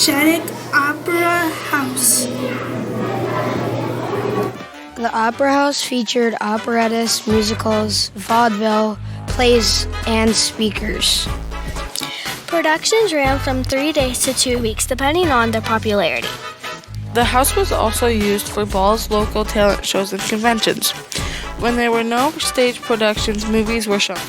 Shattuck Opera House. The Opera House featured operettas, musicals, vaudeville, plays, and speakers. Productions ran from 3 days to 2 weeks, depending on their popularity. The house was also used for balls, local talent shows, and conventions. When there were no stage productions, movies were shown.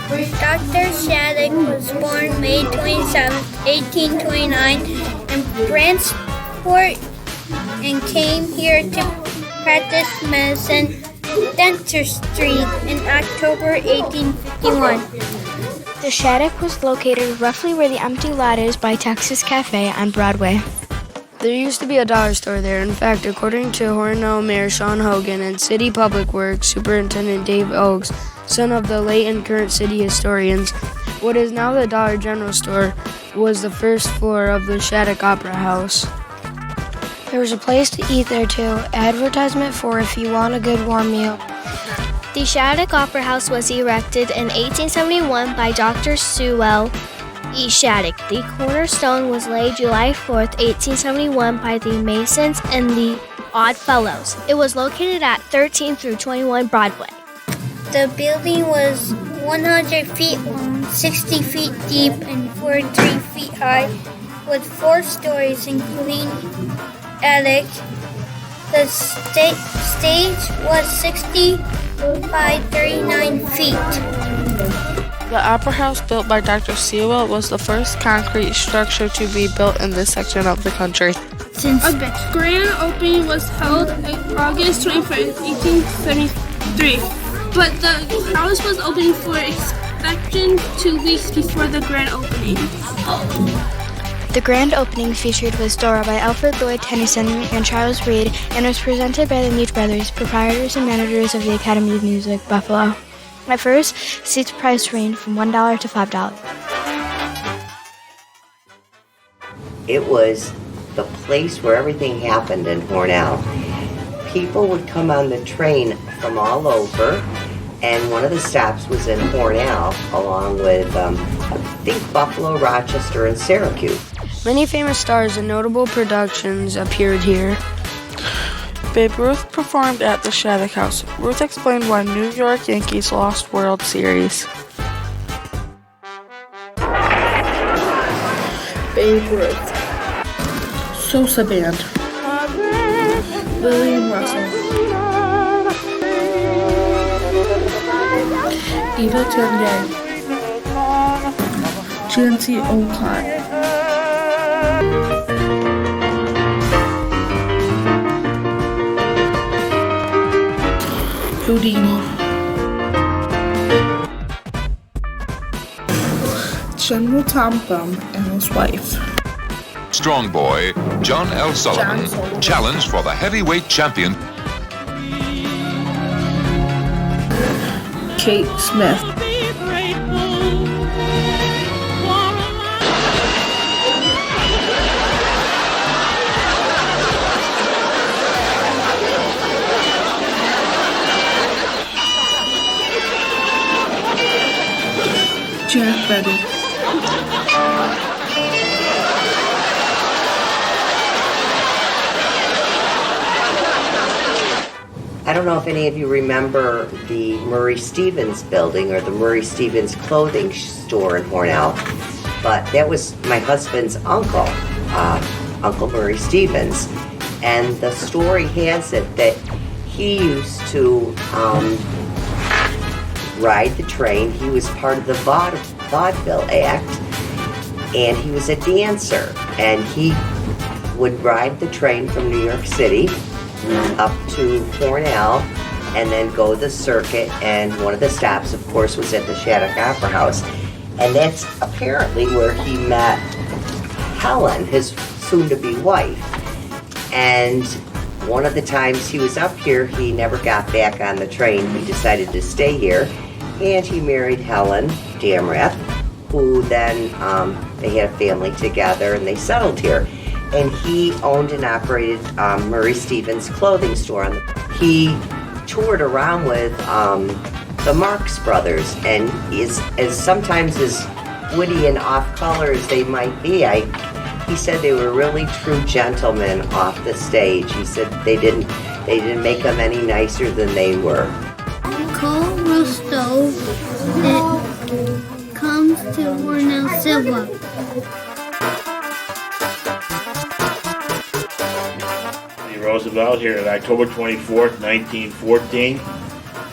Dr. Shattuck was born May 27, 1829 in Brantsport and came here to practice medicine dentistry in October 1851. The Shattuck was located roughly where the empty lot is by Texas Cafe on Broadway. There used to be a dollar store there. In fact, according to Hornell Mayor Sean Hogan and City Public Works Superintendent Dave Oakes, son of the late and current city historians, what is now the Dollar General store was the first floor of the Shattuck Opera House. There was a place to eat there too. Advertisement for if you want a good warm meal. The Shattuck Opera House was erected in 1871 by Dr. Sewell E. Shattuck. The cornerstone was laid July 4th, 1871 by the Masons and the Odd Fellows. It was located at 13 through 21 Broadway. The building was 100 feet long, 60 feet deep, and 43 feet high, with 4 stories, including attic. The stage was 60 by 39 feet. The Opera House, built by Dr. Sewell, was the first concrete structure to be built in this section of the country. Since a grand opening was held August 21st, 1873, but the house was open for inspection 2 weeks before the grand opening. The grand opening featured with Dora by Alfred Lloyd Tennyson and Charles Reed and was presented by the Mead Brothers, proprietors and managers of the Academy of Music, Buffalo. At first, seats price ranged from $1 to $5. It was the place where everything happened in Hornell. People would come on the train from all over, and one of the stops was in Hornell, along with, I think, Buffalo, Rochester, and Syracuse. Many famous stars and notable productions appeared here. Babe Ruth performed at the Shattuck House. Ruth explained why New York Yankees lost World Series. Babe Ruth. Sosa Band. William Russell. Eva Tunde. Jancy Olcott. Houdini. General Tom Thumb and his wife. Strong boy John L. Sullivan challenged for the heavyweight champion. Kate Smith. Jack Betty. I don't know if any of you remember the Murray Stevens building or the Murray Stevens clothing store in Hornell, but that was my husband's uncle, Uncle Murray Stevens. And the story has it that he used to ride the train. He was part of the vaudeville act, and he was a dancer, and he would ride the train from New York City up to Hornell and then go the circuit, and one of the stops, of course, was at the Shattuck Opera House. And that's apparently where he met Helen, his soon-to-be wife. And one of the times he was up here, he never got back on the train. He decided to stay here, and he married Helen Damrath, who then they had a family together and they settled here. And he owned and operated Murray Stevens clothing store. He toured around with the Marx Brothers, and as sometimes as witty and off color as they might be, I He said they were really true gentlemen off the stage. He said they didn't make them any nicer than they were. Coal roast stove that comes to Cornell Silva. Roosevelt here on October 24th, 1914.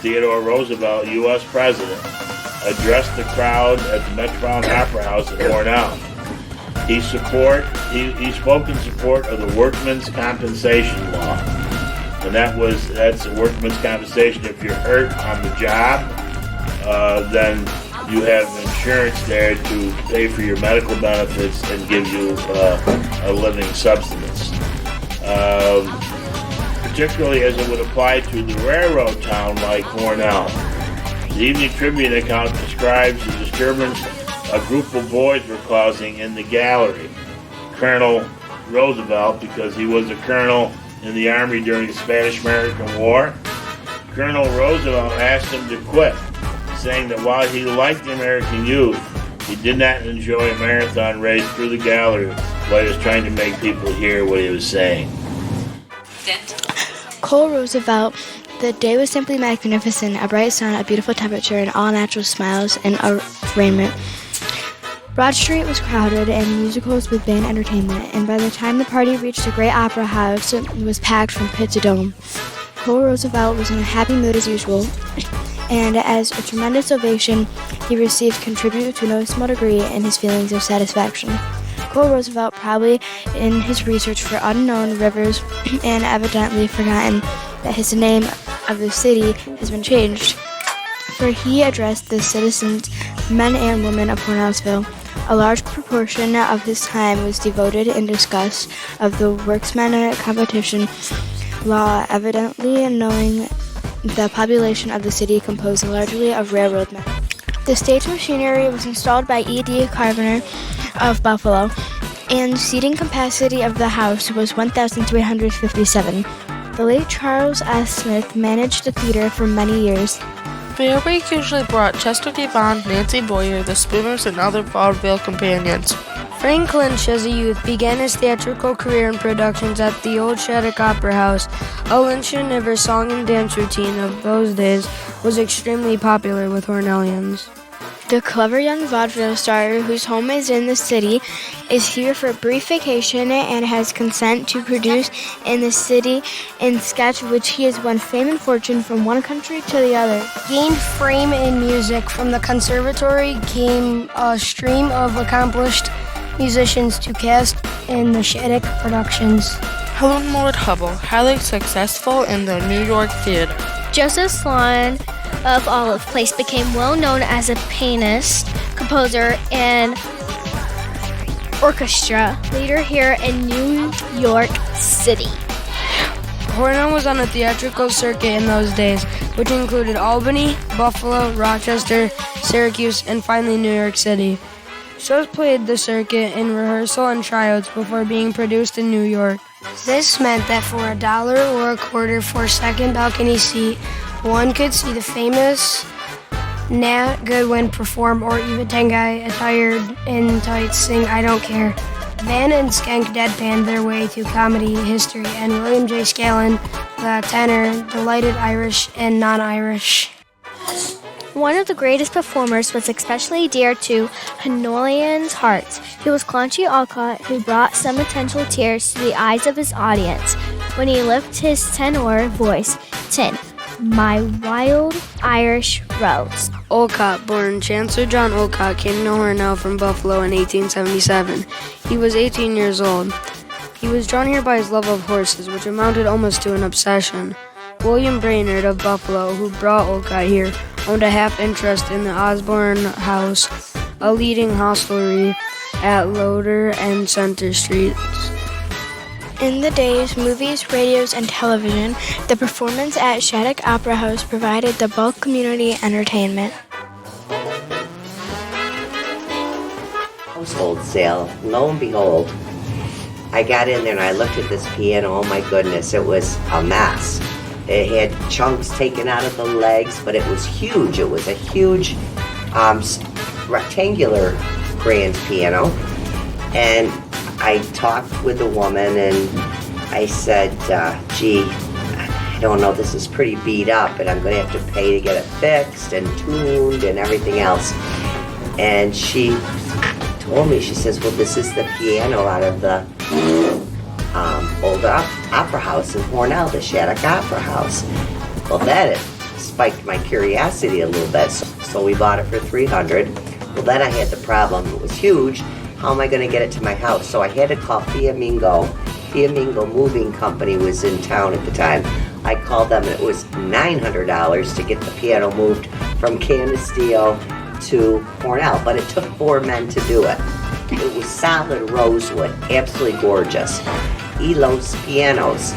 Theodore Roosevelt, U.S. President, addressed the crowd at the Metropolitan Opera House in Cornell. He spoke in support of the Workmen's Compensation Law, and that's a workman's compensation. If you're hurt on the job, then you have insurance there to pay for your medical benefits and give you a living subsistence. Particularly as it would apply to the railroad town like Cornell. The Evening Tribune account describes the disturbance. A group of boys were causing in the gallery. Colonel Roosevelt, because he was a colonel in the Army during the Spanish-American War, Colonel Roosevelt asked him to quit, saying that while he liked the American youth, he did not enjoy a marathon race through the gallery while he was trying to make people hear what he was saying. Cole Roosevelt, the day was simply magnificent, a bright sun, a beautiful temperature, and all natural smiles and arraignment. Broad Street was crowded and musicals with band entertainment, and by the time the party reached the great opera house, it was packed from pit to dome. Cole Roosevelt was in a happy mood as usual, and as a tremendous ovation, he received contribute to no small degree in his feelings of satisfaction. Cole Roosevelt, probably in his research for unknown rivers and evidently forgotten that his name of the city has been changed, for he addressed the citizens, men and women of Cornellsville. A large proportion of his time was devoted in discuss of the workmen's competition law, evidently knowing the population of the city composed largely of railroad men. The stage machinery was installed by E.D. Carver of Buffalo, and seating capacity of the house was 1,357. The late Charles S. Smith managed the theater for many years. Fair Week usually brought Chester Devon, Nancy Boyer, the Spooners, and other vaudeville companions. Frank Lynch, as a youth, began his theatrical career in productions at the old Shattuck Opera House. A Lynch-never song and dance routine of those days was extremely popular with Hornellians. The clever young vaudeville star, whose home is in the city, is here for a brief vacation and has consent to produce in the city in sketch which he has won fame and fortune from one country to the other. Gained fame in music. From the conservatory came a stream of accomplished musicians to cast in the Shattuck productions. Helen Lord Hubble, highly successful in the New York theater. Joseph Sloan of Olive Place became well known as a pianist, composer, and orchestra leader here in New York City. Cornell was on a theatrical circuit in those days, which included Albany, Buffalo, Rochester, Syracuse, and finally New York City. Shows played the circuit in rehearsal and tryouts before being produced in New York. This meant that for $1 or a quarter for a second balcony seat, one could see the famous Nat Goodwin perform, or even Tengai attired in tights sing I Don't Care. Van and Skank deadpanned their way to comedy history, and William J. Scallon, the tenor, delighted Irish and non-Irish. One of the greatest performers was especially dear to Honolians' hearts. He was Clancy Alcott, who brought some potential tears to the eyes of his audience when he lifted his tenor voice, My Wild Irish Rose. Olcott, born Chancellor John Olcott, came to Hornell from Buffalo in 1877. He was 18 years old. He was drawn here by his love of horses, which amounted almost to an obsession. William Brainerd of Buffalo, who brought Olcott here, owned a half interest in the Osborne House, a leading hostelry at Loder and Center Streets. In the days, movies, radios, and television, the performance at Shattuck Opera House provided the bulk community entertainment. Household sale. Lo and behold, I got in there and I looked at this piano. Oh my goodness, it was a mess. It had chunks taken out of the legs, but it was huge. It was a huge rectangular grand piano. And I talked with the woman and I said, gee, I don't know, this is pretty beat up and I'm going to have to pay to get it fixed and tuned and everything else. And she told me, she says, well, this is the piano out of the old opera house in Hornell, the Shattuck Opera House. Well, that spiked my curiosity a little bit, so we bought it for $300. Well, then I had the problem, it was huge. How am I going to get it to my house? So I had to call Fiamingo. Fiamingo Moving Company was in town at the time. I called them and it was $900 to get the piano moved from Canisteo to Hornell, but it took 4 men to do it. It was solid rosewood, absolutely gorgeous. Elo's Pianos.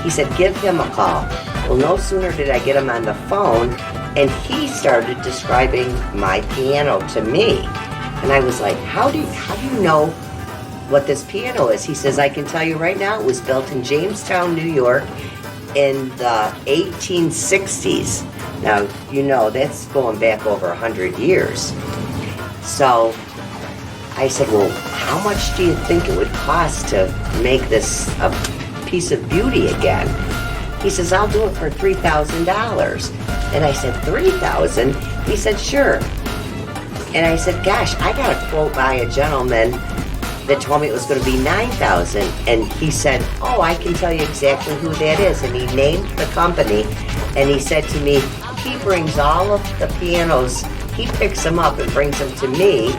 He said, give him a call. Well, no sooner did I get him on the phone, and he started describing my piano to me. And I was like, how do you know what this piano is? He says, I can tell you right now, it was built in Jamestown, New York in the 1860s. Now, you know, that's going back over 100 years. So I said, well, how much do you think it would cost to make this a piece of beauty again? He says, I'll do it for $3,000. And I said, $3,000? He said, sure. And I said, gosh, I got a quote by a gentleman that told me it was going to be $9,000. And he said, oh, I can tell you exactly who that is. And he named the company. And he said to me, he brings all of the pianos, he picks them up and brings them to me.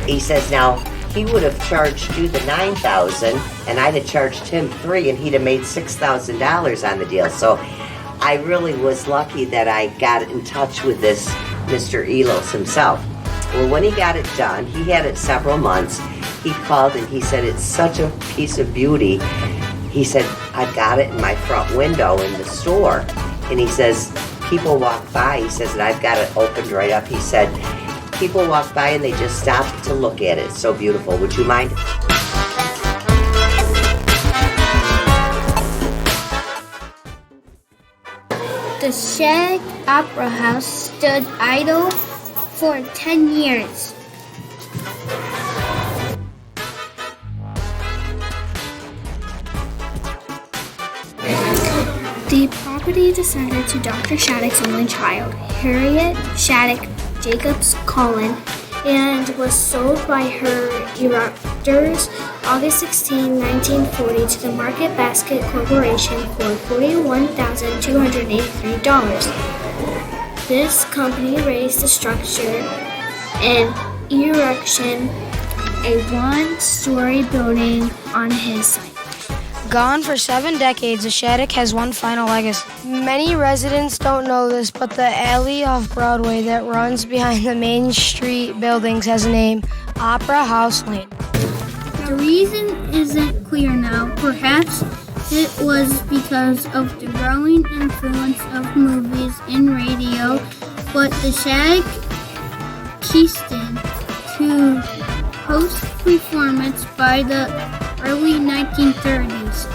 He says, now, he would have charged you the $9,000, and I'd have charged him $3,000, and he'd have made $6,000 on the deal. So I really was lucky that I got in touch with this Mr. Elos himself. Well, when he got it done, he had it several months. He called and he said, it's such a piece of beauty. He said, I've got it in my front window in the store. And he says, people walk by, he says, and I've got it opened right up. He said, people walk by and they just stop to look at it. It's so beautiful. Would you mind? The Shattuck Opera House stood idle for 10 years. The property descended to Dr. Shattuck's only child, Harriet Shattuck Jacobs Collin, and was sold by her erectors August 16, 1940 to the Market Basket Corporation for $41,283. This company raised the structure and erection a one-story building on his site. Gone for 7 decades, the Shattuck has one final legacy. Many residents don't know this, but the alley off Broadway that runs behind the Main Street buildings has a name, Opera House Lane. The reason isn't clear now. Perhaps it was because of the growing influence of movies and radio, but the Shattuck Keystone to host performance by the early 1930s.